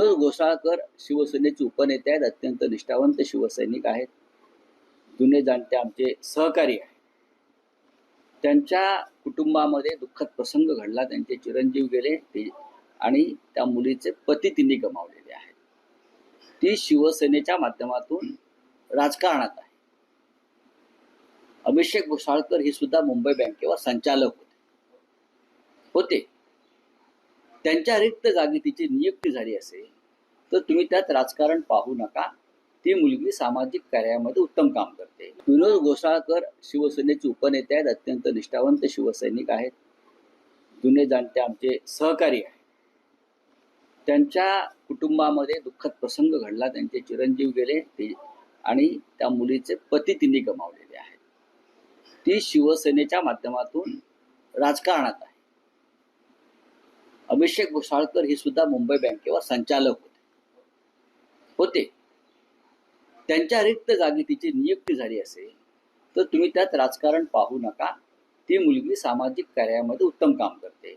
विनोद घोसाळकर शिवसेनेचे उपनेते आहेत, अत्यंत निष्ठावंत शिवसैनिक आहेत, जुने जाणते आमचे सहकारी आहेत. त्यांच्या कुटुंबामध्ये दुःखद प्रसंग घडला, त्यांचे चिरंजीव गेले आणि त्या मुलीचे पती तिने गमावलेले आहेत. ती शिवसेनेच्या माध्यमातून राजकारणात आहे. अभिषेक घोसाळकर हे सुद्धा मुंबई बँकेवर संचालक होते. त्यांच्या रिक्त जागी तिची नियुक्ती झाली असेल तर तुम्ही त्यात राजकारण पाहू नका. ती मुलगी सामाजिक कार्यामध्ये उत्तम काम करते. विनोद घोसाळकर शिवसेनेचे उपनेते आहेत, अत्यंत निष्ठावंत शिवसैनिक आहेत, जुने जाणते आमचे सहकारी आहेत. त्यांच्या कुटुंबामध्ये दुःखद प्रसंग घडला, त्यांचे चिरंजीव गेले आणि त्या मुलीचे पती तिने गमावलेले आहेत. ती शिवसेनेच्या माध्यमातून राजकारणात आहे. अभिषेक घोसाळकर हे सुद्धा मुंबई बँकेवर संचालक होते. त्यांच्या रिक्त जागी तिची नियुक्ती झाली असेल तर तुम्ही त्यात राजकारण पाहू नका. ती मुलगी सामाजिक कार्यामध्ये उत्तम काम करते.